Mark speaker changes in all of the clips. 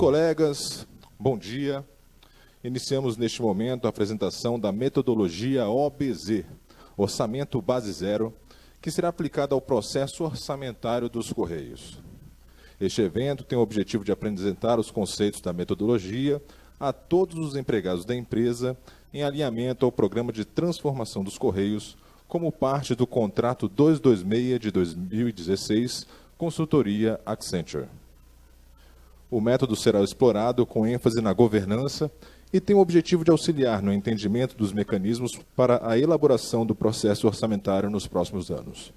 Speaker 1: colegas, bom dia. Iniciamos neste momento a apresentação da metodologia OBZ, Orçamento Base Zero, que será aplicada ao processo orçamentário dos Correios. Este evento tem o objetivo de apresentar os conceitos da metodologia a todos os empregados da empresa em alinhamento ao Programa de Transformação dos Correios, como parte do Contrato 226 de 2016, Consultoria Accenture. O método será explorado com ênfase na governança e tem o objetivo de auxiliar no entendimento dos mecanismos para a elaboração do processo orçamentário nos próximos anos.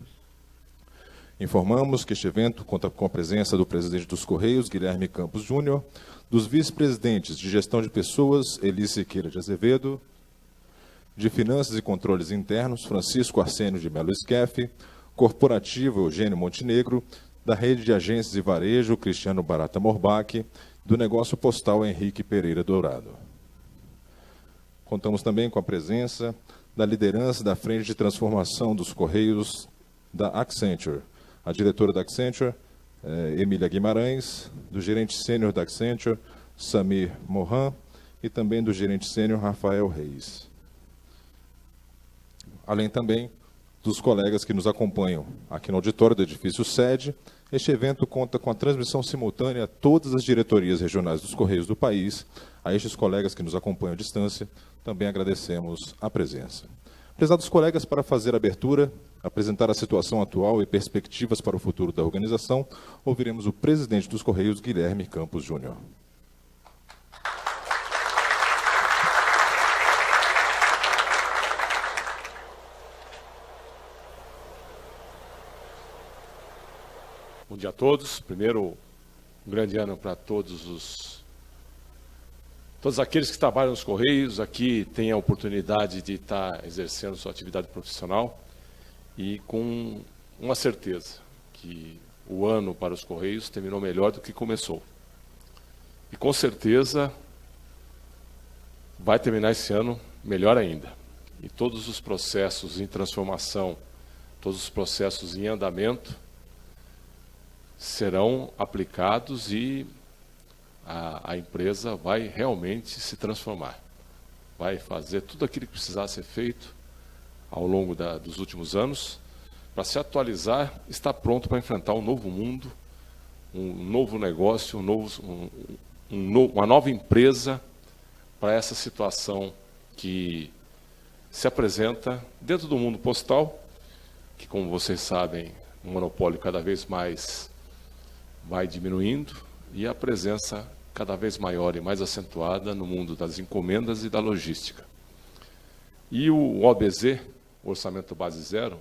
Speaker 1: Informamos que este evento conta com a presença do presidente dos Correios, Guilherme Campos Júnior, dos vice-presidentes de Gestão de Pessoas, Elis Siqueira de Azevedo, de Finanças e Controles Internos, Francisco Arsênio de Melo Skeff, Corporativo, Eugênio Montenegro, da Rede de Agências e Varejo, Cristiano Barata Morbach, do Negócio Postal, Henrique Pereira Dourado. Contamos também com a presença da liderança da Frente de Transformação dos Correios da Accenture, a diretora da Accenture, Emília Guimarães, do gerente sênior da Accenture, Samir Mohan, e também do gerente sênior, Rafael Reis. Além também dos colegas que nos acompanham aqui no auditório do edifício sede, este evento conta com a transmissão simultânea a todas as diretorias regionais dos Correios do país. A estes colegas que nos acompanham à distância, também agradecemos a presença. Prezados colegas, para fazer a abertura, apresentar a situação atual e perspectivas para o futuro da organização, ouviremos o presidente dos Correios, Guilherme Campos Júnior.
Speaker 2: Bom dia a todos. Primeiro, um grande ano para todos aqueles que trabalham nos Correios, aqui têm a oportunidade de estar exercendo sua atividade profissional e com uma certeza que o ano para os Correios terminou melhor do que começou. E com certeza vai terminar esse ano melhor ainda. E todos os processos em transformação, todos os processos em andamento serão aplicados e a empresa vai realmente se transformar. Vai fazer tudo aquilo que precisar ser feito ao longo dos últimos anos para se atualizar, estar pronto para enfrentar um novo mundo, um novo negócio, uma nova empresa para essa situação que se apresenta dentro do mundo postal, que, como vocês sabem, o monopólio cada vez mais vai diminuindo e a presença cada vez maior e mais acentuada no mundo das encomendas e da logística. E o OBZ, Orçamento Base Zero,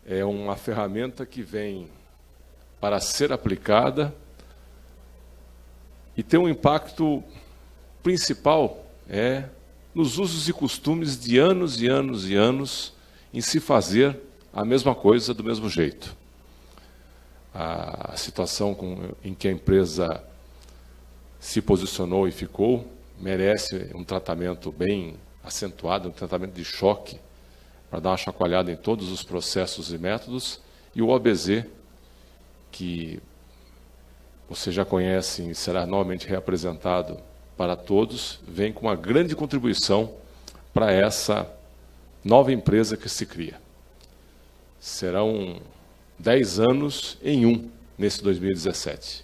Speaker 2: é uma ferramenta que vem para ser aplicada e ter um impacto principal nos usos e costumes de anos e anos e anos em se fazer a mesma coisa do mesmo jeito. A situação em que a empresa se posicionou e ficou merece um tratamento bem acentuado, um tratamento de choque, para dar uma chacoalhada em todos os processos e métodos. E o OBZ, que você já conhece e será novamente reapresentado para todos, vem com uma grande contribuição para essa nova empresa que se cria. Serão 10 anos em um nesse 2017.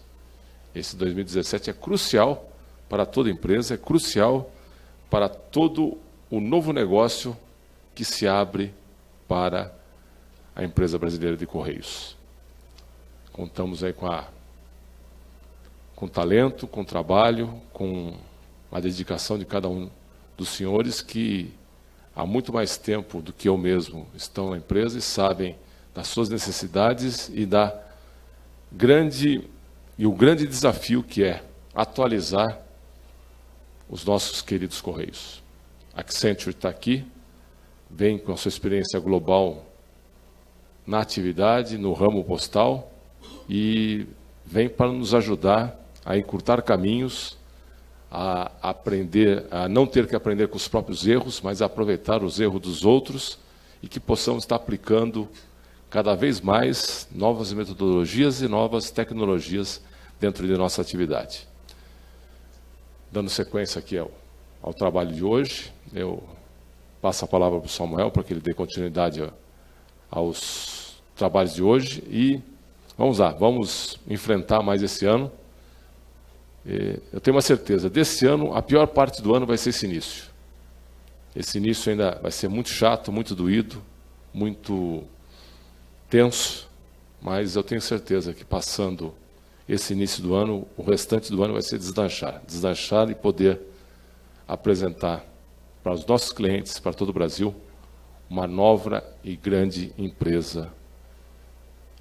Speaker 2: Esse 2017 é crucial para toda empresa, é crucial para todo o novo negócio que se abre para a empresa brasileira de Correios. Contamos aí com talento, com trabalho, com a dedicação de cada um dos senhores que há muito mais tempo do que eu mesmo estão na empresa e sabem das suas necessidades e o grande desafio que é atualizar os nossos queridos Correios. A Accenture está aqui, vem com a sua experiência global na atividade, no ramo postal, e vem para nos ajudar a encurtar caminhos, a aprender, a não ter que aprender com os próprios erros, mas a aproveitar os erros dos outros e que possamos estar aplicando cada vez mais novas metodologias e novas tecnologias dentro de nossa atividade. dando sequência aqui ao trabalho de hoje, eu passo a palavra para o Samuel para que ele dê continuidade aos trabalhos de hoje e vamos lá, vamos enfrentar mais esse ano. Eu tenho uma certeza, desse ano, a pior parte do ano vai ser esse início. Esse início ainda vai ser muito chato, muito doído, muito tenso, mas eu tenho certeza que passando esse início do ano, o restante do ano vai ser deslanchar e poder apresentar para os nossos clientes, para todo o Brasil, uma nova e grande empresa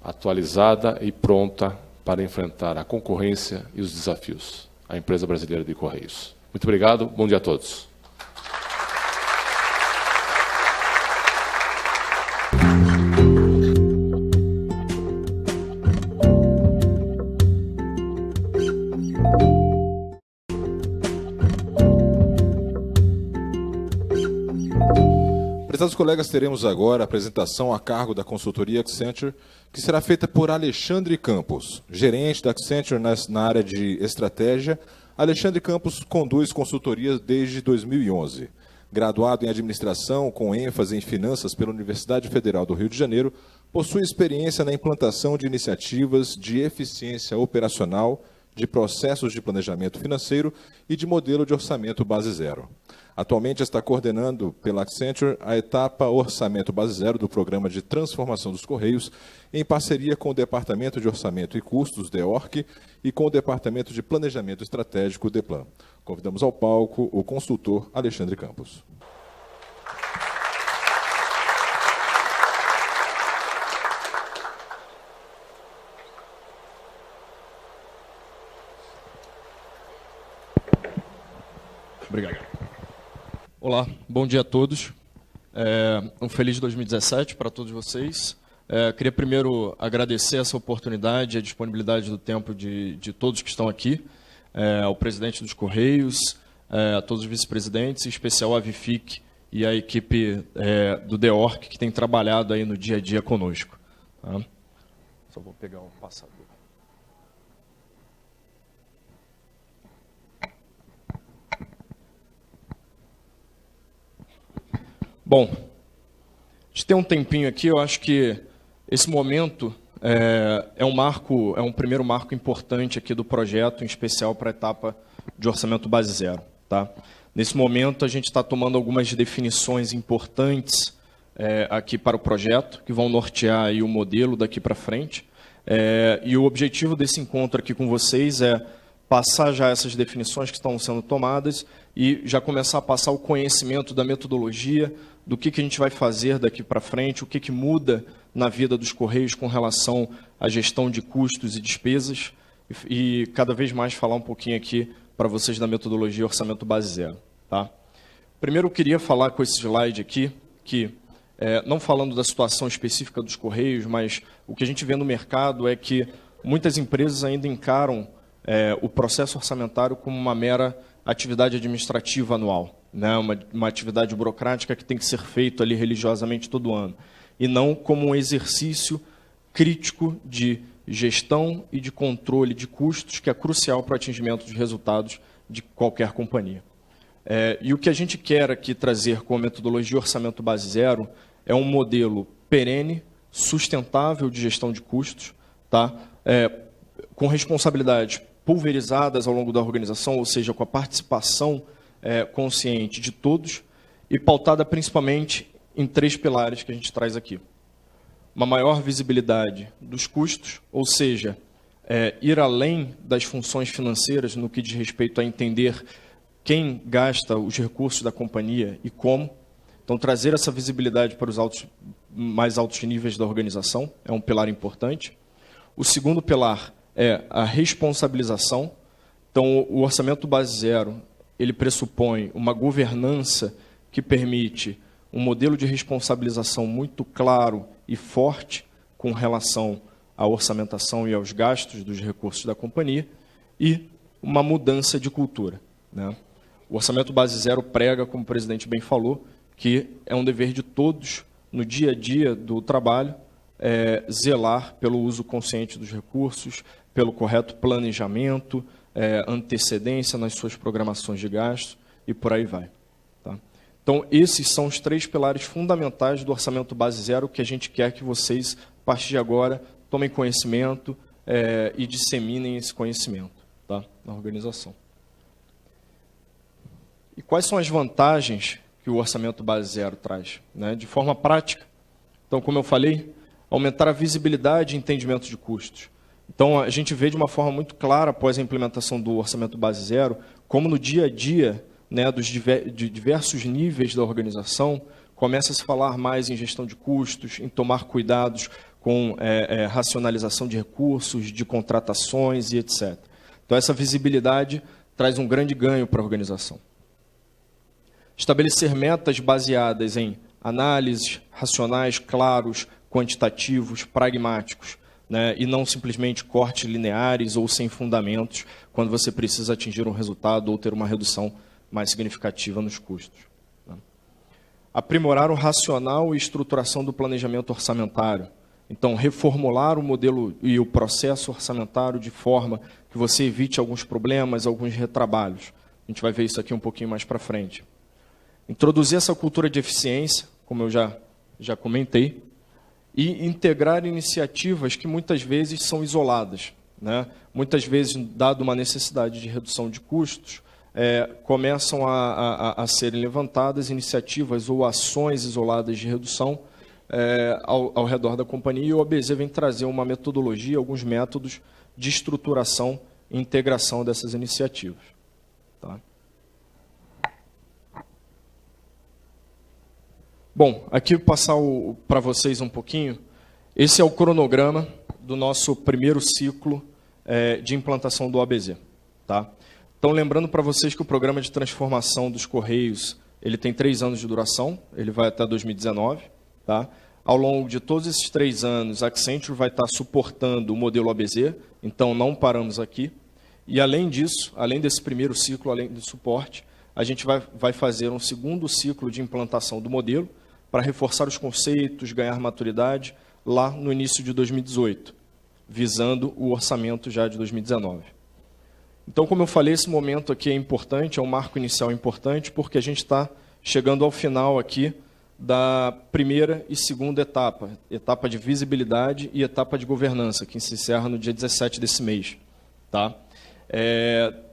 Speaker 2: atualizada e pronta para enfrentar a concorrência e os desafios. A empresa brasileira de Correios. Muito obrigado, bom dia a todos.
Speaker 1: Prezados colegas, teremos agora a apresentação a cargo da consultoria Accenture, que será feita por Alexandre Campos, gerente da Accenture na área de estratégia. Alexandre Campos conduz consultoria desde 2011. Graduado em administração com ênfase em finanças pela Universidade Federal do Rio de Janeiro, possui experiência na implantação de iniciativas de eficiência operacional, de processos de planejamento financeiro e de modelo de orçamento base zero. Atualmente está coordenando pela Accenture a etapa Orçamento Base Zero do Programa de Transformação dos Correios, em parceria com o Departamento de Orçamento e Custos, DEORC, e com o Departamento de Planejamento Estratégico, DEPLAN. Convidamos ao palco o consultor Alexandre Campos.
Speaker 3: Obrigado. Olá, bom dia a todos. Um feliz 2017 para todos vocês. Queria primeiro agradecer essa oportunidade, a disponibilidade do tempo de todos que estão aqui, ao presidente dos Correios, a todos os vice-presidentes, em especial a Vific e a equipe do DEORC, que tem trabalhado aí no dia a dia conosco. Tá? Só vou pegar um passador. Bom, a gente tem um tempinho aqui, eu acho que esse momento é um primeiro marco importante aqui do projeto, em especial para a etapa de orçamento base zero. Tá? Nesse momento, a gente está tomando algumas definições importantes aqui para o projeto, que vão nortear aí o modelo daqui para frente. E o objetivo desse encontro aqui com vocês é passar já essas definições que estão sendo tomadas e já começar a passar o conhecimento da metodologia, do que a gente vai fazer daqui para frente, o que muda na vida dos Correios com relação à gestão de custos e despesas, e cada vez mais falar um pouquinho aqui para vocês da metodologia Orçamento Base Zero. Tá? Primeiro, eu queria falar com esse slide aqui, que não falando da situação específica dos Correios, mas o que a gente vê no mercado é que muitas empresas ainda encaram o processo orçamentário como uma mera atividade administrativa anual, né? Uma atividade burocrática que tem que ser feito ali religiosamente todo ano, e não como um exercício crítico de gestão e de controle de custos, que é crucial para o atingimento de resultados de qualquer companhia. E o que a gente quer aqui trazer com a metodologia Orçamento Base Zero é um modelo perene, sustentável de gestão de custos, tá? Com responsabilidades pulverizadas ao longo da organização, ou seja, com a participação consciente de todos, e pautada principalmente em 3 pilares que a gente traz aqui. Uma maior visibilidade dos custos, ou seja, ir além das funções financeiras no que diz respeito a entender quem gasta os recursos da companhia e como. Então, trazer essa visibilidade para os mais altos níveis da organização é um pilar importante. O segundo pilar é a responsabilização. Então, o orçamento base zero, ele pressupõe uma governança que permite um modelo de responsabilização muito claro e forte com relação à orçamentação e aos gastos dos recursos da companhia, e uma mudança de cultura, né? O orçamento base zero prega, como o presidente bem falou, que é um dever de todos, no dia a dia do trabalho, zelar pelo uso consciente dos recursos, pelo correto planejamento, antecedência nas suas programações de gastos e por aí vai. Tá? Então, esses são os 3 pilares fundamentais do Orçamento Base Zero que a gente quer que vocês, a partir de agora, tomem conhecimento e disseminem esse conhecimento, tá? Na organização. E quais são as vantagens que o Orçamento Base Zero traz? Né? De forma prática, então, como eu falei, aumentar a visibilidade e entendimento de custos. Então, a gente vê de uma forma muito clara, após a implementação do Orçamento Base Zero, como no dia a dia, né, de diversos níveis da organização, começa a se falar mais em gestão de custos, em tomar cuidados com racionalização de recursos, de contratações e etc. Então, essa visibilidade traz um grande ganho para a organização. Estabelecer metas baseadas em análises racionais, claros, quantitativos, pragmáticos, né, e não simplesmente cortes lineares ou sem fundamentos, quando você precisa atingir um resultado ou ter uma redução mais significativa nos custos. Né. Aprimorar o racional e estruturação do planejamento orçamentário. Então, reformular o modelo e o processo orçamentário de forma que você evite alguns problemas, alguns retrabalhos. A gente vai ver isso aqui um pouquinho mais para frente. Introduzir essa cultura de eficiência, como eu já comentei, e integrar iniciativas que muitas vezes são isoladas. Né? Muitas vezes, dado uma necessidade de redução de custos, começam a serem levantadas iniciativas ou ações isoladas de redução ao redor da companhia, e o OBZ vem trazer uma metodologia, alguns métodos de estruturação e integração dessas iniciativas. Tá? Bom, aqui eu vou passar para vocês um pouquinho. Esse é o cronograma do nosso primeiro ciclo de implantação do OBZ. Tá? Então, lembrando para vocês que o programa de transformação dos Correios ele tem 3 anos de duração, ele vai até 2019. Tá? Ao longo de todos esses 3 anos, a Accenture vai estar suportando o modelo OBZ, então não paramos aqui. E, além disso, além desse primeiro ciclo, além do suporte, a gente vai fazer um segundo ciclo de implantação do modelo, para reforçar os conceitos, ganhar maturidade, lá no início de 2018, visando o orçamento já de 2019. Então, como eu falei, esse momento aqui é importante, é um marco inicial importante, porque a gente está chegando ao final aqui da primeira e segunda etapa de visibilidade e etapa de governança, que se encerra no dia 17 desse mês. Tá?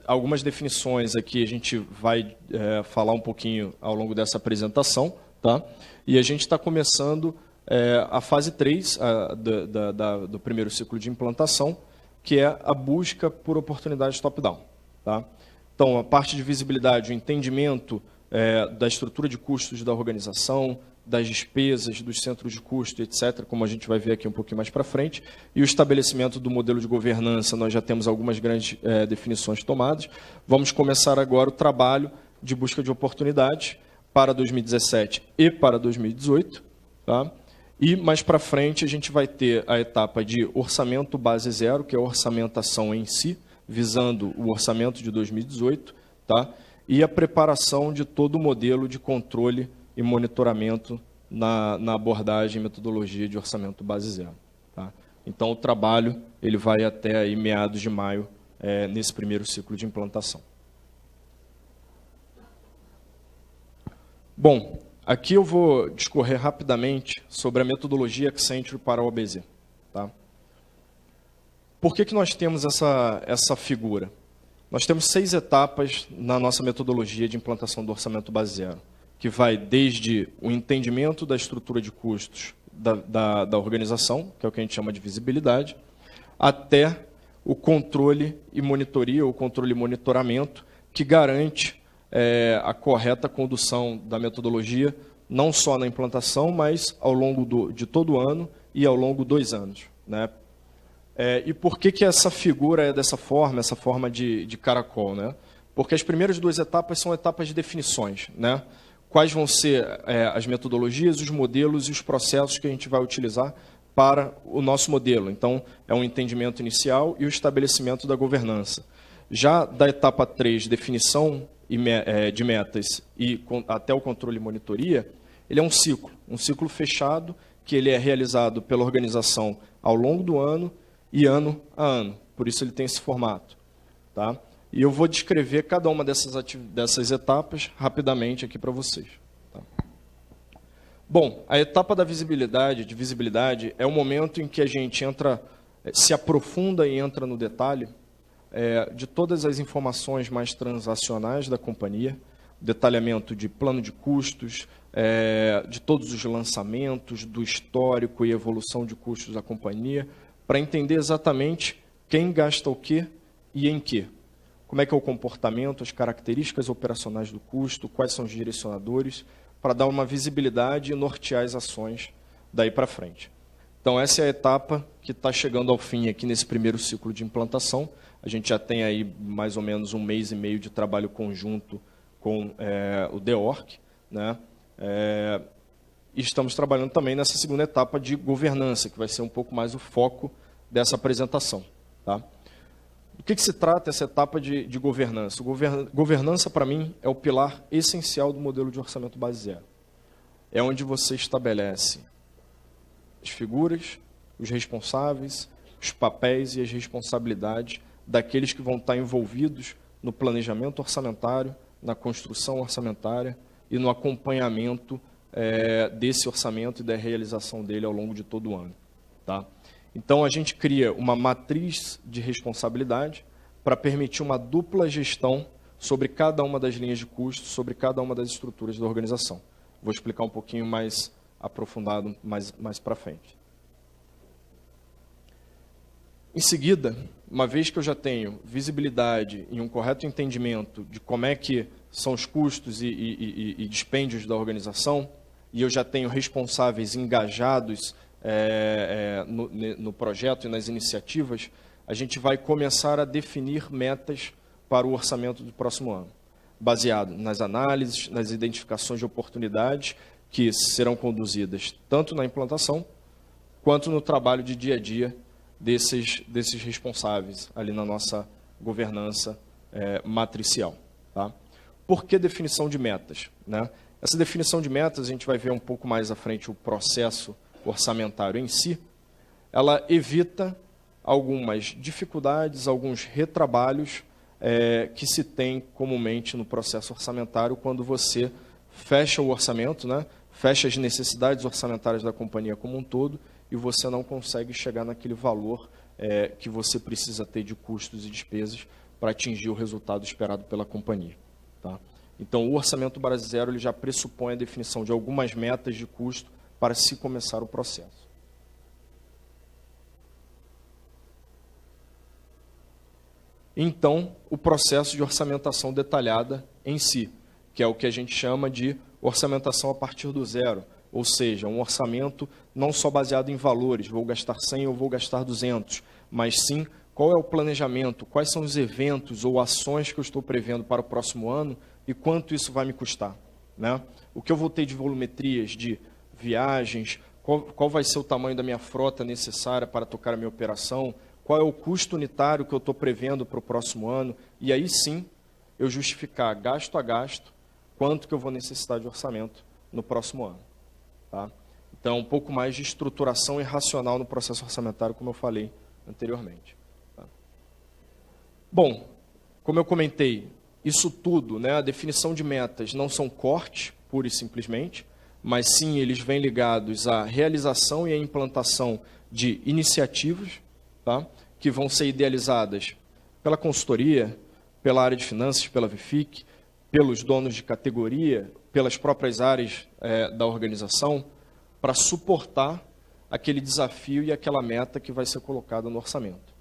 Speaker 3: Algumas definições aqui a gente vai falar um pouquinho ao longo dessa apresentação, tá? E a gente está começando a fase 3 do primeiro ciclo de implantação, que é a busca por oportunidades top-down. Tá? Então, a parte de visibilidade, o entendimento da estrutura de custos da organização, das despesas, dos centros de custo, etc., como a gente vai ver aqui um pouquinho mais para frente, e o estabelecimento do modelo de governança, nós já temos algumas grandes definições tomadas. Vamos começar agora o trabalho de busca de oportunidades para 2017 e para 2018. Tá? E mais para frente a gente vai ter a etapa de orçamento base zero, que é a orçamentação em si, visando o orçamento de 2018, tá? E a preparação de todo o modelo de controle e monitoramento na abordagem e metodologia de orçamento base zero. Tá? Então, o trabalho ele vai até aí, meados de maio, nesse primeiro ciclo de implantação. Bom, aqui eu vou discorrer rapidamente sobre a metodologia Accenture para o OBZ. Tá? Por que nós temos essa figura? Nós temos 6 etapas na nossa metodologia de implantação do orçamento base zero, que vai desde o entendimento da estrutura de custos da organização, que é o que a gente chama de visibilidade, até o controle e monitoria, ou controle e monitoramento, que garante a correta condução da metodologia, não só na implantação, mas ao longo de todo o ano e ao longo dos 2 anos. Né? E por que essa figura é dessa forma, essa forma de caracol? Né? Porque as primeiras 2 etapas são etapas de definições. Né? Quais vão ser as metodologias, os modelos e os processos que a gente vai utilizar para o nosso modelo. Então, é um entendimento inicial e o estabelecimento da governança. Já da etapa 3, definição de metas e até o controle e monitoria, ele é um ciclo fechado, que ele é realizado pela organização ao longo do ano e ano a ano. Por isso ele tem esse formato. Tá? E eu vou descrever cada uma dessas etapas rapidamente aqui para vocês. Tá? Bom, a etapa da visibilidade, é o momento em que a gente se aprofunda e entra no detalhe de todas as informações mais transacionais da companhia, detalhamento de plano de custos, de todos os lançamentos, do histórico e evolução de custos da companhia, para entender exatamente quem gasta o quê e em quê. Como é que é o comportamento, as características operacionais do custo, quais são os direcionadores, para dar uma visibilidade e nortear as ações daí para frente. Então, essa é a etapa que está chegando ao fim aqui nesse primeiro ciclo de implantação. A gente já tem aí mais ou menos 1 mês e meio de trabalho conjunto com o DEORC, né? E estamos trabalhando também nessa segunda etapa de governança, que vai ser um pouco mais o foco dessa apresentação. Tá? Do que se trata essa etapa de governança? Governança, para mim, é o pilar essencial do modelo de orçamento base zero. É onde você estabelece as figuras, os responsáveis, os papéis e as responsabilidades daqueles que vão estar envolvidos no planejamento orçamentário, na construção orçamentária e no acompanhamento desse orçamento e da realização dele ao longo de todo o ano. Tá? Então, a gente cria uma matriz de responsabilidade para permitir uma dupla gestão sobre cada uma das linhas de custo, sobre cada uma das estruturas da organização. Vou explicar um pouquinho mais aprofundado mais para frente. Em seguida, uma vez que eu já tenho visibilidade e um correto entendimento de como é que são os custos e dispêndios da organização, e eu já tenho responsáveis engajados no projeto e nas iniciativas, a gente vai começar a definir metas para o orçamento do próximo ano, baseado nas análises, nas identificações de oportunidades que serão conduzidas tanto na implantação quanto no trabalho de dia a dia desses responsáveis ali na nossa governança matricial. Tá? Por que definição de metas? Né? Essa definição de metas, a gente vai ver um pouco mais à frente o processo orçamentário em si, ela evita algumas dificuldades, alguns retrabalhos que se tem comumente no processo orçamentário quando você fecha o orçamento, né? Fecha as necessidades orçamentárias da companhia como um todo e você não consegue chegar naquele valor que você precisa ter de custos e despesas para atingir o resultado esperado pela companhia. Tá? Então, o orçamento base zero ele já pressupõe a definição de algumas metas de custo para se começar o processo. Então, o processo de orçamentação detalhada em si, que é o que a gente chama de orçamentação a partir do zero, ou seja, um orçamento não só baseado em valores, vou gastar 100 ou vou gastar 200, mas sim qual é o planejamento, quais são os eventos ou ações que eu estou prevendo para o próximo ano e quanto isso vai me custar. Né? O que eu vou ter de volumetrias, de viagens, qual vai ser o tamanho da minha frota necessária para tocar a minha operação, qual é o custo unitário que eu estou prevendo para o próximo ano, e aí sim eu justificar gasto a gasto quanto que eu vou necessitar de orçamento no próximo ano. Tá? Então, um pouco mais de estruturação e racional no processo orçamentário, como eu falei anteriormente. Tá? Bom, como eu comentei, isso tudo, né, a definição de metas não são cortes, pura e simplesmente, mas sim eles vêm ligados à realização e à implantação de iniciativas, tá, que vão ser idealizadas pela consultoria, pela área de finanças, pela VFIC, pelos donos de categoria, pelas próprias áreas da organização, para suportar aquele desafio e aquela meta que vai ser colocada no orçamento.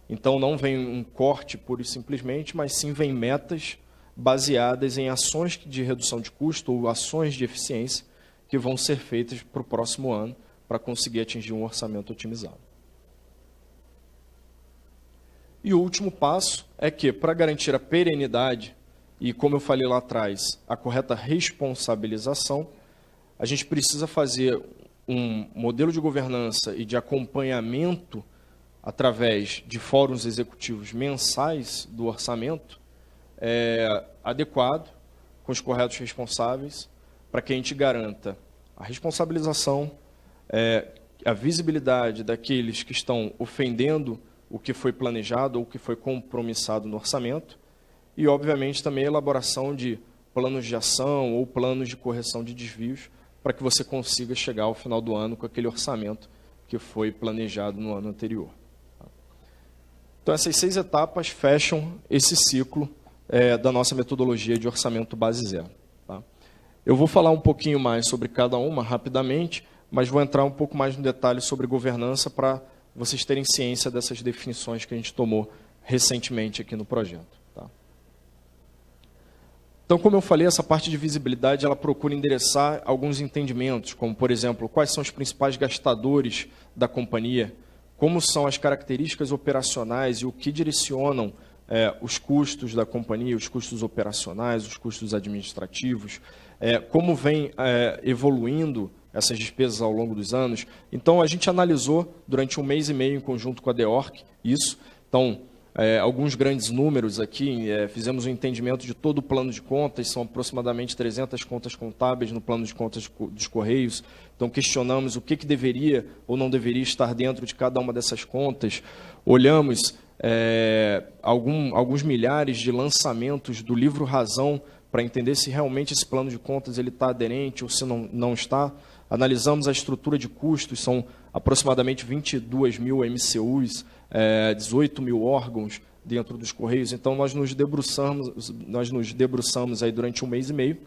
Speaker 3: Então, não vem um corte pura e simplesmente, mas sim vem metas baseadas em ações de redução de custo ou ações de eficiência que vão ser feitas para o próximo ano para conseguir atingir um orçamento otimizado. E o último passo é que, para garantir a perenidade e, como eu falei lá atrás, a correta responsabilização, a gente precisa fazer um modelo de governança e de acompanhamento através de fóruns executivos mensais do orçamento adequado, com os corretos responsáveis, para que a gente garanta a responsabilização, a visibilidade daqueles que estão ofendendo o que foi planejado ou o que foi compromissado no orçamento e, obviamente, também a elaboração de planos de ação ou planos de correção de desvios para que você consiga chegar ao final do ano com aquele orçamento que foi planejado no ano anterior. Então, essas 6 etapas fecham esse ciclo da nossa metodologia de orçamento base zero. Tá? Eu vou falar um pouquinho mais sobre cada uma rapidamente, mas vou entrar um pouco mais no detalhe sobre governança para vocês terem ciência dessas definições que a gente tomou recentemente aqui no projeto. Tá? Então, como eu falei, essa parte de visibilidade ela procura endereçar alguns entendimentos, como, por exemplo, quais são os principais gastadores da companhia, como são as características operacionais e o que direcionam os custos da companhia, os custos operacionais, os custos administrativos, como vem evoluindo essas despesas ao longo dos anos. Então, a gente analisou durante 1 mês e meio em conjunto com a DEORC isso. Então, alguns grandes números aqui, fizemos um entendimento de todo o plano de contas, são aproximadamente 300 contas contábeis no plano de contas dos Correios. Então, questionamos o que deveria ou não deveria estar dentro de cada uma dessas contas. Olhamos alguns milhares de lançamentos do livro Razão para entender se realmente esse plano de contas está aderente ou se não está. Analisamos a estrutura de custos, são aproximadamente 22 mil MCUs, 18 mil órgãos dentro dos Correios. Então, nós nos debruçamos aí durante 1 mês e meio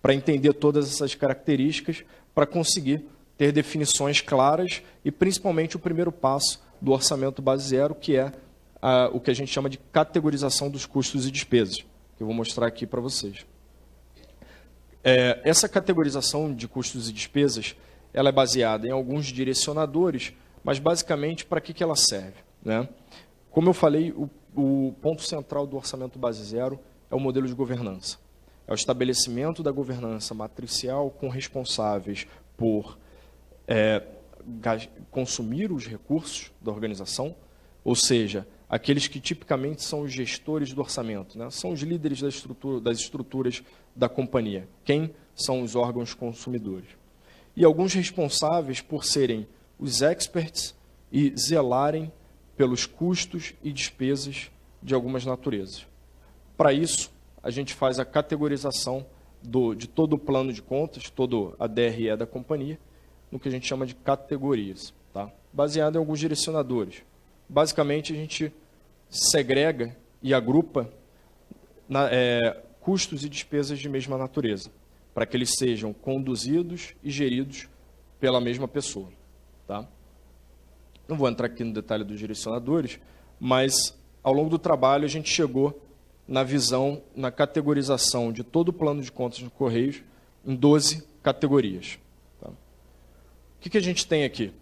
Speaker 3: para entender todas essas características, para conseguir ter definições claras e, principalmente, o primeiro passo do orçamento base zero, que é o que a gente chama de categorização dos custos e despesas, que eu vou mostrar aqui para vocês. Essa categorização de custos e despesas ela é baseada em alguns direcionadores, mas, basicamente, para que ela serve? Né? Como eu falei, o ponto central do orçamento base zero é o modelo de governança. É o estabelecimento da governança matricial com responsáveis por consumir os recursos da organização, ou seja, aqueles que tipicamente são os gestores do orçamento, né? São os líderes das estruturas da companhia. Quem são os órgãos consumidores? E alguns responsáveis por serem os experts e zelarem pelos custos e despesas de algumas naturezas. Para isso, a gente faz a categorização de todo o plano de contas, toda a DRE da companhia, no que a gente chama de categorias, tá? Baseado em alguns direcionadores. Basicamente, a gente segrega e agrupa custos e despesas de mesma natureza, para que eles sejam conduzidos e geridos pela mesma pessoa. Tá? Não vou entrar aqui no detalhe dos direcionadores, mas, ao longo do trabalho, a gente chegou na visão, na categorização de todo o plano de contas do Correios em 12 categorias. Tá? O que a gente tem aqui?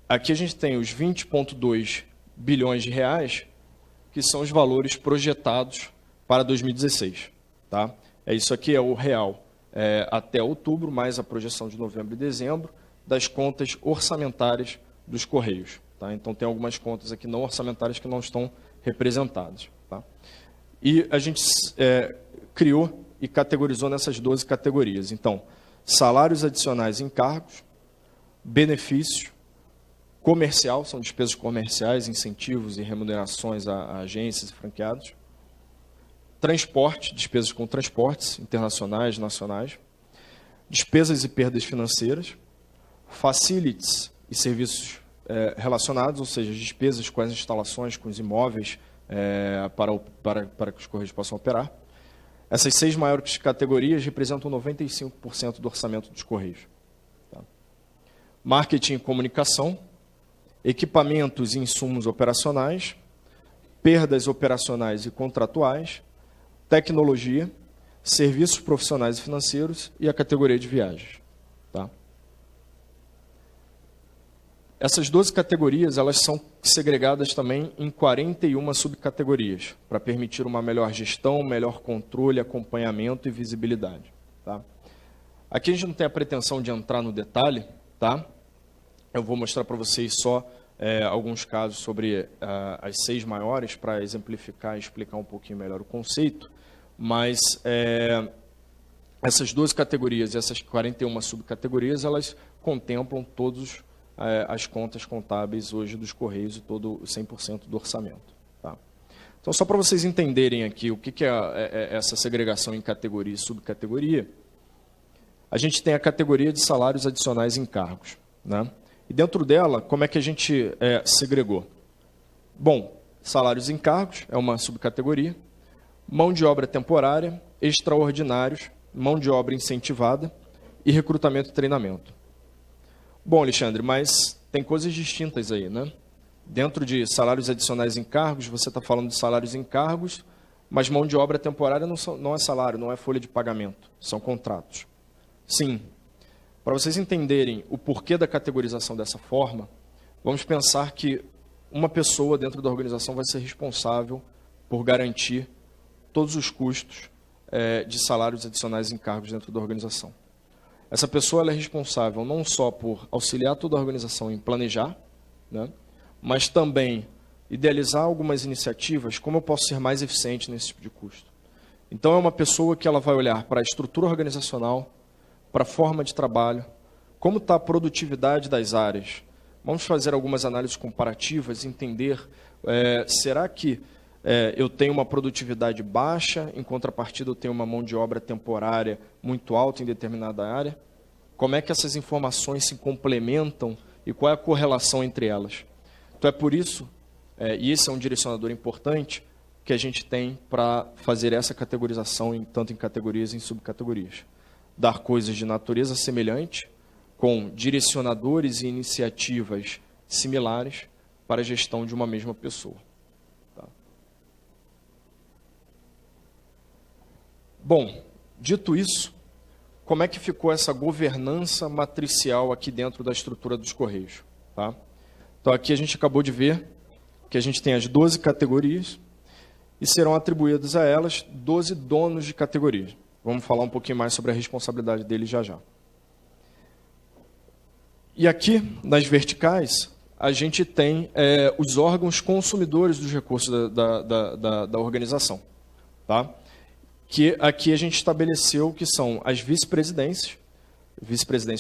Speaker 3: Aqui a gente tem os 20,2 bilhões de reais, que são os valores projetados para 2016. Tá? Isso aqui é o real até outubro, mais a projeção de novembro e dezembro, das contas orçamentárias dos Correios. Tá? Então, tem algumas contas aqui não orçamentárias que não estão representadas. Tá? E a gente criou e categorizou nessas 12 categorias. Então, salários adicionais e encargos, benefícios, comercial, são despesas comerciais, incentivos e remunerações a agências e franqueados. Transporte, despesas com transportes internacionais, nacionais. Despesas e perdas financeiras. Facilities e serviços relacionados, ou seja, despesas com as instalações, com os imóveis, para que os Correios possam operar. Essas 6 maiores categorias representam 95% do orçamento dos Correios. Tá? Marketing e comunicação, equipamentos e insumos operacionais, perdas operacionais e contratuais, tecnologia, serviços profissionais e financeiros e a categoria de viagens. Tá? Essas 12 categorias elas são segregadas também em 41 subcategorias, para permitir uma melhor gestão, melhor controle, acompanhamento e visibilidade. Tá? Aqui a gente não tem a pretensão de entrar no detalhe, tá? Eu vou mostrar para vocês só alguns casos sobre as 6 maiores, para exemplificar e explicar um pouquinho melhor o conceito, mas essas 12 categorias e essas 41 subcategorias, elas contemplam todas as contas contábeis hoje dos Correios e todo o 100% do orçamento. Tá? Então, Então, só para vocês entenderem aqui o que é essa segregação em categoria e subcategoria, a gente tem a categoria de salários adicionais em cargos, né? E dentro dela, como é que a gente segregou? Bom, salários em cargos é uma subcategoria, mão de obra temporária, extraordinários, mão de obra incentivada e recrutamento e treinamento. Bom, Alexandre, mas tem coisas distintas aí, né? Dentro de salários adicionais em cargos, você está falando de salários em cargos, mas mão de obra temporária não é salário, não é folha de pagamento, são contratos. Sim, para vocês entenderem o porquê da categorização dessa forma, vamos pensar que uma pessoa dentro da organização vai ser responsável por garantir todos os custos de salários adicionais em cargos dentro da organização. Essa pessoa ela é responsável não só por auxiliar toda a organização em planejar, né, mas também idealizar algumas iniciativas, como eu posso ser mais eficiente nesse tipo de custo. Então, é uma pessoa que ela vai olhar para a estrutura organizacional, para a forma de trabalho, como está a produtividade das áreas. Vamos fazer algumas análises comparativas, entender, será que eu tenho uma produtividade baixa, em contrapartida eu tenho uma mão de obra temporária muito alta em determinada área? Como é que essas informações se complementam e qual é a correlação entre elas? Então, é por isso, e esse é um direcionador importante, que a gente tem para fazer essa categorização, tanto em categorias e em subcategorias. Dar coisas de natureza semelhante, com direcionadores e iniciativas similares para a gestão de uma mesma pessoa. Tá? Bom, dito isso, como é que ficou essa governança matricial aqui dentro da estrutura dos Correios? Tá? Então, aqui a gente acabou de ver que a gente tem as 12 categorias e serão atribuídos a elas 12 donos de categorias. Vamos falar um pouquinho mais sobre a responsabilidade deles já já. E aqui, nas verticais, a gente tem os órgãos consumidores dos recursos da organização. Tá? Que aqui a gente estabeleceu que são as vice-presidências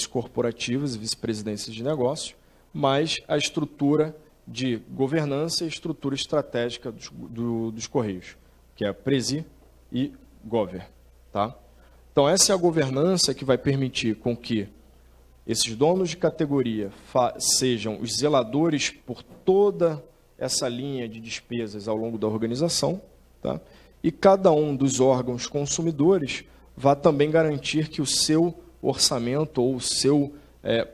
Speaker 3: corporativas e vice-presidências de negócio, mais a estrutura de governança e estrutura estratégica dos Correios, que é a Presi e Gover. Tá? Então, essa é a governança que vai permitir com que esses donos de categoria sejam os zeladores por toda essa linha de despesas ao longo da organização, tá? E cada um dos órgãos consumidores vai também garantir que o seu orçamento ou o seu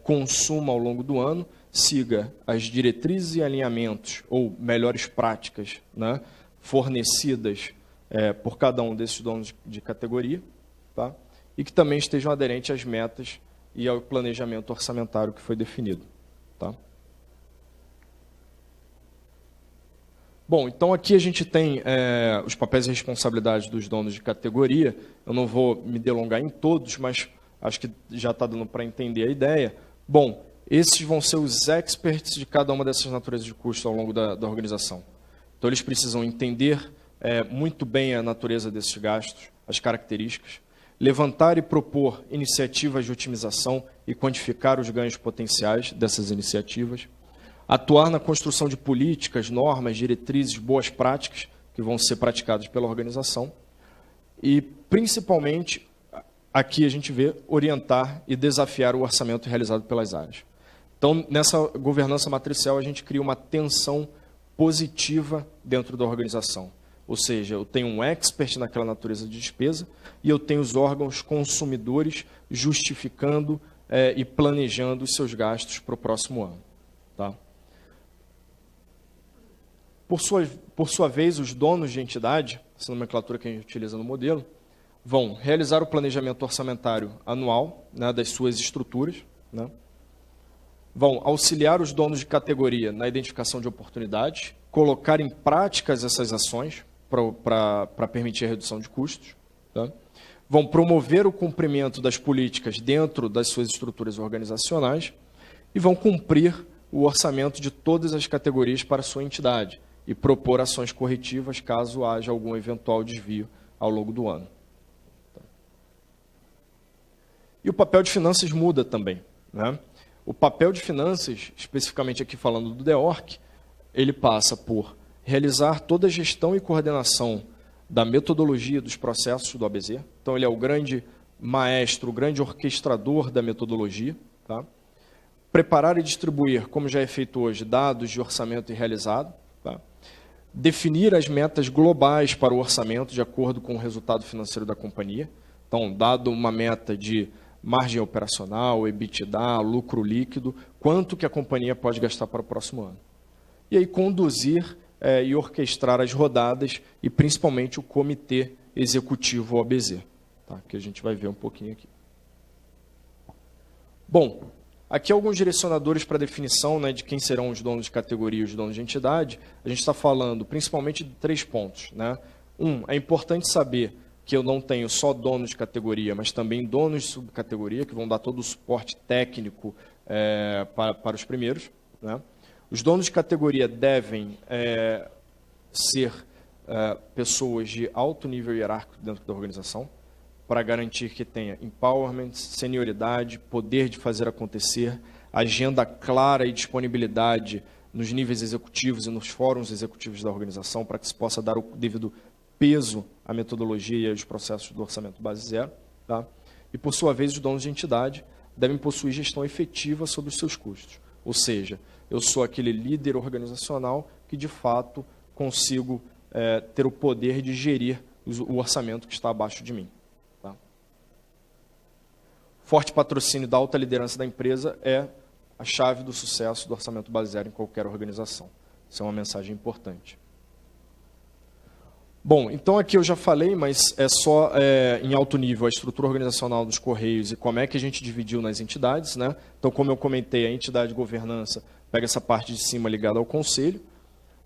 Speaker 3: consumo ao longo do ano siga as diretrizes e alinhamentos, ou melhores práticas, né, fornecidas por cada um desses donos de categoria, tá? E que também estejam aderentes às metas e ao planejamento orçamentário que foi definido. Tá? Bom, então aqui a gente tem os papéis e responsabilidades dos donos de categoria. Eu não vou me delongar em todos, mas acho que já está dando para entender a ideia. Bom, esses vão ser os experts de cada uma dessas naturezas de custo ao longo da organização. Então, eles precisam entender muito bem a natureza desses gastos, as características, levantar e propor iniciativas de otimização e quantificar os ganhos potenciais dessas iniciativas, atuar na construção de políticas, normas, diretrizes, boas práticas que vão ser praticadas pela organização e, principalmente, aqui a gente vê orientar e desafiar o orçamento realizado pelas áreas. Então, nessa governança matricial, a gente cria uma tensão positiva dentro da organização. Ou seja, eu tenho um expert naquela natureza de despesa e eu tenho os órgãos consumidores justificando e planejando os seus gastos para o próximo ano. Tá? Por sua vez, os donos de entidade, essa nomenclatura que a gente utiliza no modelo, vão realizar o planejamento orçamentário anual, né, das suas estruturas, né? Vão auxiliar os donos de categoria na identificação de oportunidades, colocar em práticas essas ações para permitir a redução de custos, tá? Vão promover o cumprimento das políticas dentro das suas estruturas organizacionais e vão cumprir o orçamento de todas as categorias para a sua entidade e propor ações corretivas caso haja algum eventual desvio ao longo do ano. E o papel de finanças muda também, né? O papel de finanças, especificamente aqui falando do DEORC, ele passa por realizar toda a gestão e coordenação da metodologia dos processos do ABZ. Então, ele é o grande maestro, o grande orquestrador da metodologia. Tá? Preparar e distribuir, como já é feito hoje, dados de orçamento e realizado. Tá? Definir as metas globais para o orçamento de acordo com o resultado financeiro da companhia. Então, dado uma meta de margem operacional, EBITDA, lucro líquido, quanto que a companhia pode gastar para o próximo ano. E aí conduzir e orquestrar as rodadas e principalmente o comitê executivo OBZ, tá? Que a gente vai ver um pouquinho aqui. Bom, aqui alguns direcionadores para definição, né, de quem serão os donos de categoria e os donos de entidade. A gente está falando principalmente de 3 pontos. Né? É importante saber que eu não tenho só donos de categoria, mas também donos de subcategoria, que vão dar todo o suporte técnico para os primeiros. Né? Os donos de categoria devem ser pessoas de alto nível hierárquico dentro da organização, para garantir que tenha empowerment, senioridade, poder de fazer acontecer, agenda clara e disponibilidade nos níveis executivos e nos fóruns executivos da organização, para que se possa dar o devido peso à metodologia e aos processos do orçamento base zero. Tá? E, por sua vez, os donos de entidade devem possuir gestão efetiva sobre os seus custos. Ou seja, eu sou aquele líder organizacional que, de fato, consigo ter o poder de gerir o orçamento que está abaixo de mim. Tá? Forte patrocínio da alta liderança da empresa é a chave do sucesso do orçamento base zero em qualquer organização. Isso é uma mensagem importante. Bom, então aqui eu já falei, mas é só em alto nível a estrutura organizacional dos Correios e como é que a gente dividiu nas entidades. Né? Então, como eu comentei, a entidade de governança pega essa parte de cima ligada ao conselho.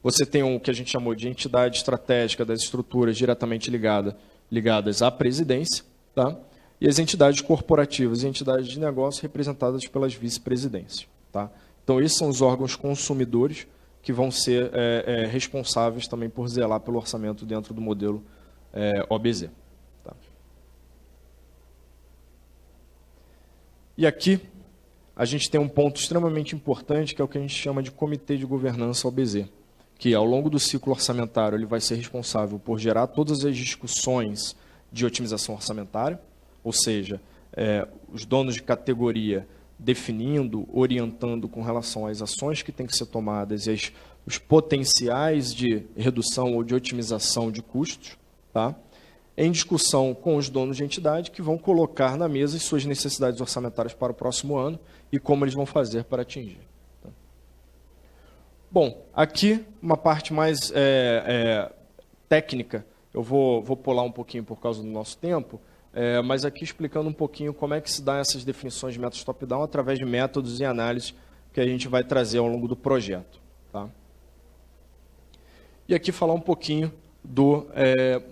Speaker 3: Você tem o que a gente chamou de entidade estratégica das estruturas diretamente ligadas à presidência. Tá? E as entidades corporativas e entidades de negócio representadas pelas vice-presidências. Tá? Então, esses são os órgãos consumidores que vão ser responsáveis também por zelar pelo orçamento dentro do modelo OBZ. Tá? E aqui a gente tem um ponto extremamente importante, que é o que a gente chama de Comitê de Governança OBZ, que ao longo do ciclo orçamentário ele vai ser responsável por gerar todas as discussões de otimização orçamentária, ou seja, os donos de categoria definindo, orientando com relação às ações que têm que ser tomadas e os potenciais de redução ou de otimização de custos, tá? Em discussão com os donos de entidade que vão colocar na mesa as suas necessidades orçamentárias para o próximo ano e como eles vão fazer para atingir. Tá? Bom, aqui uma parte mais técnica, eu vou pular um pouquinho por causa do nosso tempo, mas aqui explicando um pouquinho como é que se dá essas definições de métodos top-down através de métodos e análises que a gente vai trazer ao longo do projeto. Tá? E aqui falar um pouquinho do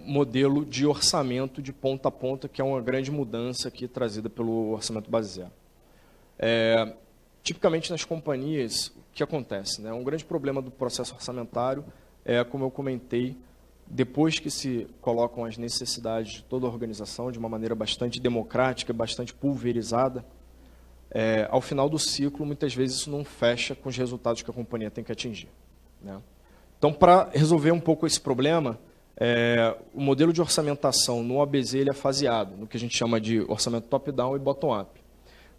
Speaker 3: modelo de orçamento de ponta a ponta, que é uma grande mudança aqui trazida pelo orçamento base zero. Tipicamente nas companhias, o que acontece? Né? Um grande problema do processo orçamentário é, como eu comentei, depois que se colocam as necessidades de toda a organização de uma maneira bastante democrática, bastante pulverizada, ao final do ciclo, muitas vezes isso não fecha com os resultados que a companhia tem que atingir. Né? Então, para resolver um pouco esse problema, o modelo de orçamentação no OBZ ele é faseado, no que a gente chama de orçamento top-down e bottom-up.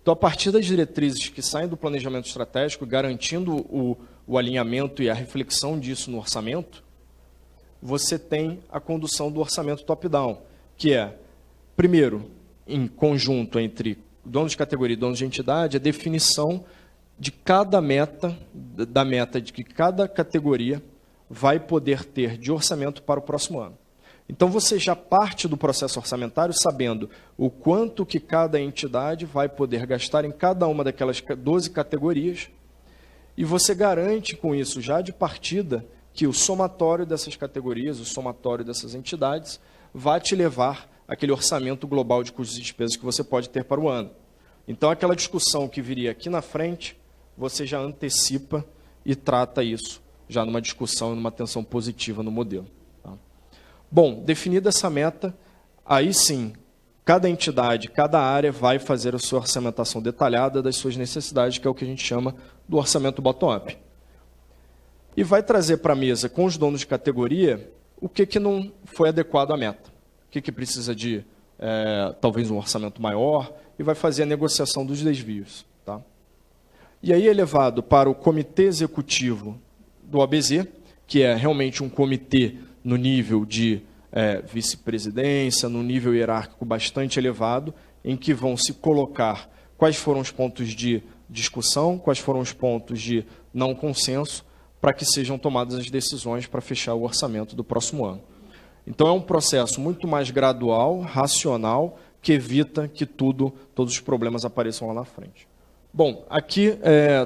Speaker 3: Então, a partir das diretrizes que saem do planejamento estratégico, garantindo o alinhamento e a reflexão disso no orçamento, você tem a condução do orçamento top-down, que é, primeiro, em conjunto entre donos de categoria e donos de entidade, a definição de cada meta, da meta de que cada categoria vai poder ter de orçamento para o próximo ano. Então, você já parte do processo orçamentário sabendo o quanto que cada entidade vai poder gastar em cada uma daquelas 12 categorias, e você garante com isso, já de partida, que o somatório dessas categorias, o somatório dessas entidades, vai te levar àquele orçamento global de custos e despesas que você pode ter para o ano. Então, aquela discussão que viria aqui na frente, você já antecipa e trata isso, já numa discussão e numa atenção positiva no modelo. Tá? Bom, definida essa meta, aí sim, cada entidade, cada área vai fazer a sua orçamentação detalhada das suas necessidades, que é o que a gente chama do orçamento bottom-up. e vai trazer para a mesa com os donos de categoria o que não foi adequado à meta, o que precisa de talvez um orçamento maior, e vai fazer a negociação dos desvios. Tá? E aí é levado para o comitê executivo do OABZ, que é realmente um comitê no nível de vice-presidência, no nível hierárquico bastante elevado, em que vão se colocar quais foram os pontos de discussão, quais foram os pontos de não consenso, para que sejam tomadas as decisões para fechar o orçamento do próximo ano. Então, é um processo muito mais gradual, racional, que evita que todos os problemas apareçam lá na frente. Bom, aqui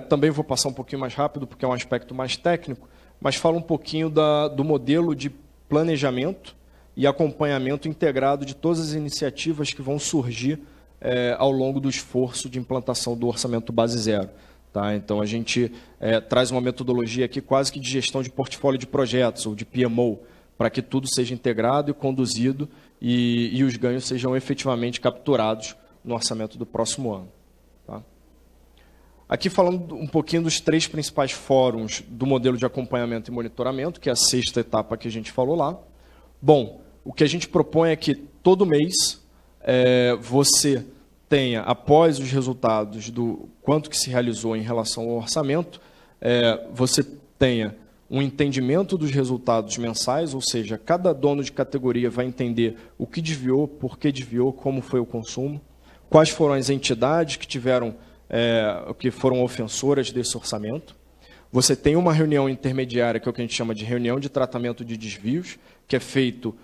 Speaker 3: também vou passar um pouquinho mais rápido, porque é um aspecto mais técnico, mas fala um pouquinho do modelo de planejamento e acompanhamento integrado de todas as iniciativas que vão surgir ao longo do esforço de implantação do Orçamento Base Zero. Tá? Então, a gente traz uma metodologia aqui quase que de gestão de portfólio de projetos, ou de PMO, para que tudo seja integrado e conduzido e os ganhos sejam efetivamente capturados no orçamento do próximo ano. Tá? Aqui falando um pouquinho dos 3 principais fóruns do modelo de acompanhamento e monitoramento, que é a 6ª etapa que a gente falou lá. Bom, o que a gente propõe é que todo mês você tenha, após os resultados do quanto que se realizou em relação ao orçamento, você tenha um entendimento dos resultados mensais, ou seja, cada dono de categoria vai entender o que desviou, por que desviou, como foi o consumo, quais foram as entidades que foram ofensoras desse orçamento. Você tem uma reunião intermediária, que é o que a gente chama de reunião de tratamento de desvios, que é feito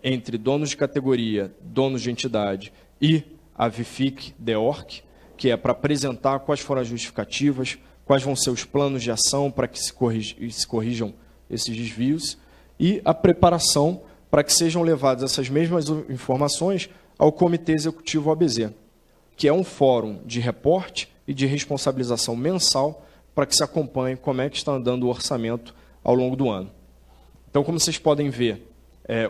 Speaker 3: entre donos de categoria, donos de entidade e a VIFIC, DEORC, que é para apresentar quais foram as justificativas, quais vão ser os planos de ação para que se corrijam esses desvios, e a preparação para que sejam levadas essas mesmas informações ao Comitê Executivo OABZ, que é um fórum de reporte e de responsabilização mensal para que se acompanhe como é que está andando o orçamento ao longo do ano. Então, como vocês podem ver,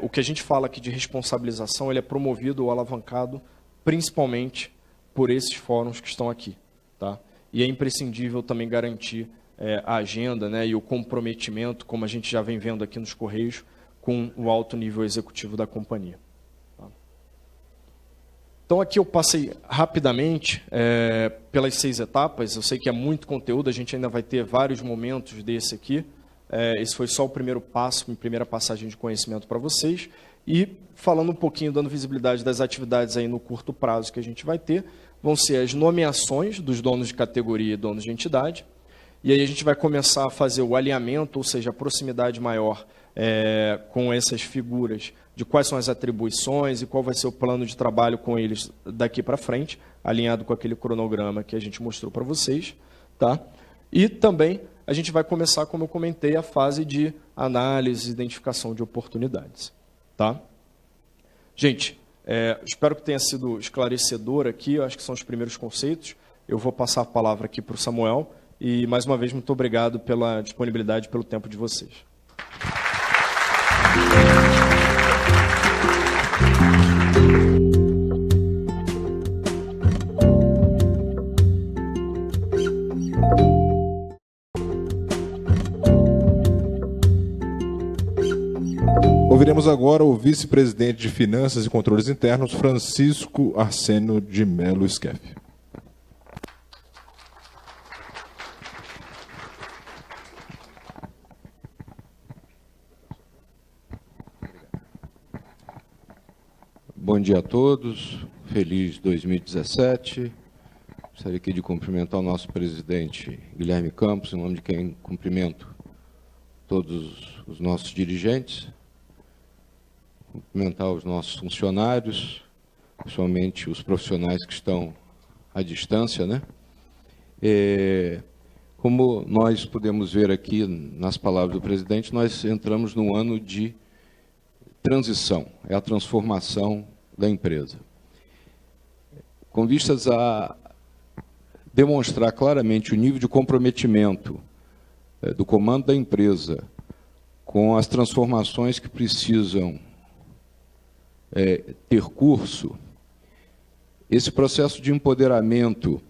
Speaker 3: o que a gente fala aqui de responsabilização, ele é promovido ou alavancado principalmente por esses fóruns que estão aqui. Tá? E é imprescindível também garantir a agenda, né, e o comprometimento, como a gente já vem vendo aqui nos Correios, com o alto nível executivo da companhia. Tá? Então, aqui eu passei rapidamente pelas 6 etapas. Eu sei que é muito conteúdo, a gente ainda vai ter vários momentos desse aqui. Esse foi só o primeiro passo, a primeira passagem de conhecimento para vocês. E falando um pouquinho, dando visibilidade das atividades aí no curto prazo que a gente vai ter, vão ser as nomeações dos donos de categoria e donos de entidade. E aí a gente vai começar a fazer o alinhamento, ou seja, a proximidade maior com essas figuras, de quais são as atribuições e qual vai ser o plano de trabalho com eles daqui para frente, alinhado com aquele cronograma que a gente mostrou para vocês. Tá? E também a gente vai começar, como eu comentei, a fase de análise e identificação de oportunidades. Tá? Gente, espero que tenha sido esclarecedor aqui, eu acho que são os primeiros conceitos. Eu vou passar a palavra aqui para o Samuel e, mais uma vez, muito obrigado pela disponibilidade e pelo tempo de vocês.
Speaker 1: Ouviremos agora o vice-presidente de Finanças e Controles Internos, Francisco Arsênio de Melo Skeff.
Speaker 4: Bom dia a todos, feliz 2017. Gostaria aqui de cumprimentar o nosso presidente Guilherme Campos, em nome de quem cumprimento todos os nossos dirigentes, cumprimentar os nossos funcionários, principalmente os profissionais que estão à distância, né? Como nós podemos ver aqui nas palavras do presidente, nós entramos num ano de transição, é a transformação da empresa. Com vistas a demonstrar claramente o nível de comprometimento do comando da empresa com as transformações que precisam ter curso, esse processo de empoderamento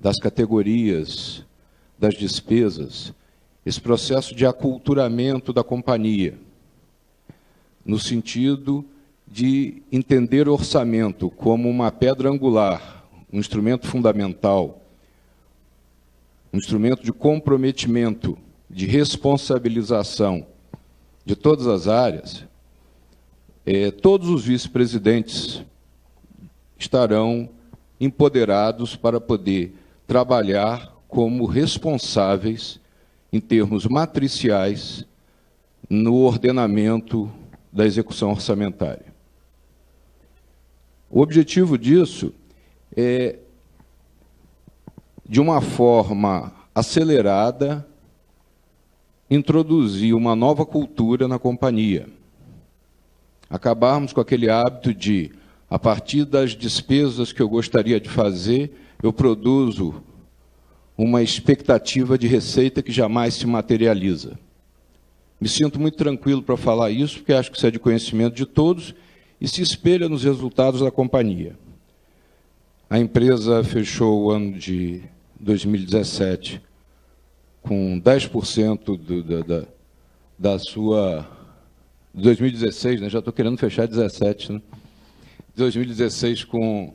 Speaker 4: das categorias, das despesas esse processo de aculturamento da companhia, no sentido de entender o orçamento como uma pedra angular, um instrumento fundamental, um instrumento de comprometimento, de responsabilização de todas as áreas. Todos os vice-presidentes estarão empoderados para poder trabalhar como responsáveis, em termos matriciais, no ordenamento da execução orçamentária. O objetivo disso é, de uma forma acelerada, introduzir uma nova cultura na companhia. Acabarmos com aquele hábito de, a partir das despesas que eu gostaria de fazer, eu produzo uma expectativa de receita que jamais se materializa. Me sinto muito tranquilo para falar isso, porque acho que isso é de conhecimento de todos e se espelha nos resultados da companhia. A empresa fechou o ano de 2017 com 10% da sua... 2016, né? Já estou querendo fechar 17, né? 2016 com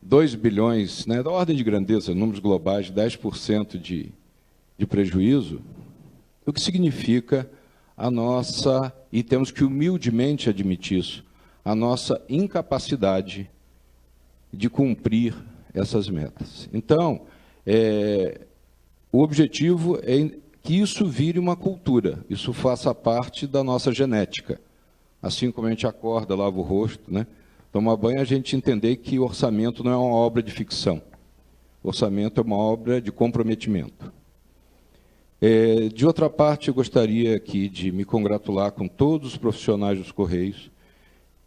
Speaker 4: 2 bilhões, né, da ordem de grandeza, números globais, 10% de prejuízo, o que significa a nossa, e temos que humildemente admitir isso, a nossa incapacidade de cumprir essas metas. Então, o objetivo é que isso vire uma cultura, isso faça parte da nossa genética. Assim como a gente acorda, lava o rosto, né? Toma banho, a gente entender que o orçamento não é uma obra de ficção. O orçamento é uma obra de comprometimento. De outra parte, eu gostaria aqui de me congratular com todos os profissionais dos Correios,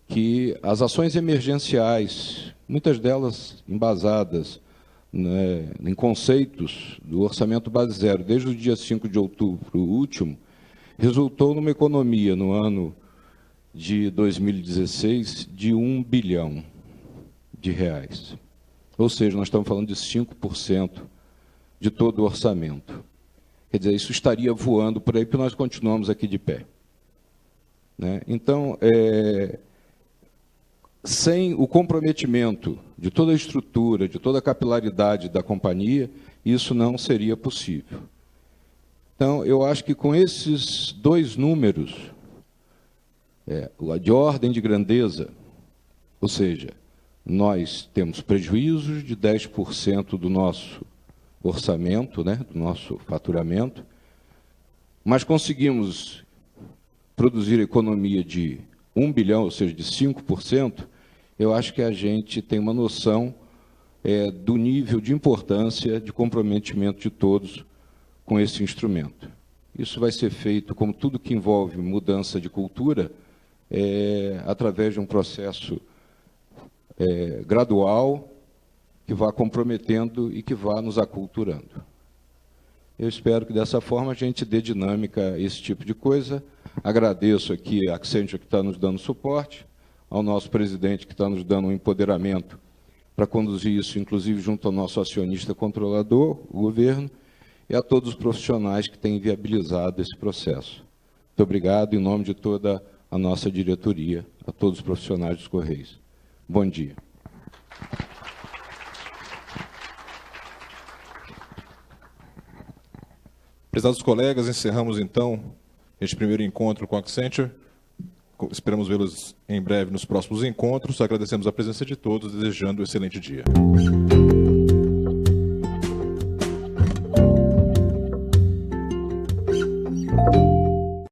Speaker 4: que as ações emergenciais, muitas delas embasadas, né, em conceitos do orçamento base zero, desde o dia 5 de outubro último, resultou numa economia no ano de 2016 de R$1 bilhão. Ou seja, nós estamos falando de 5% de todo o orçamento. Quer dizer, isso estaria voando por aí, porque nós continuamos aqui de pé. Né? Então, sem o comprometimento de toda a estrutura, de toda a capilaridade da companhia, isso não seria possível. Então, eu acho que com esses dois números, de ordem de grandeza, ou seja, nós temos prejuízos de 10% do nosso orçamento, né, do nosso faturamento, mas conseguimos produzir economia de 1 bilhão, ou seja, de 5%, eu acho que a gente tem uma noção do nível de importância, de comprometimento de todos com esse instrumento. Isso vai ser feito, como tudo que envolve mudança de cultura, através de um processo gradual, que vá comprometendo e que vá nos aculturando. Eu espero que, dessa forma, a gente dê dinâmica a esse tipo de coisa. Agradeço aqui a Accenture, que está nos dando suporte, ao nosso presidente, que está nos dando um empoderamento para conduzir isso, inclusive junto ao nosso acionista controlador, o governo, e a todos os profissionais que têm viabilizado esse processo. Muito obrigado, em nome de toda a nossa diretoria, a todos os profissionais dos Correios. Bom dia.
Speaker 1: Prezados colegas, encerramos então este primeiro encontro com a Accenture. Esperamos vê-los em breve nos próximos encontros. Agradecemos a presença de todos, desejando um excelente dia.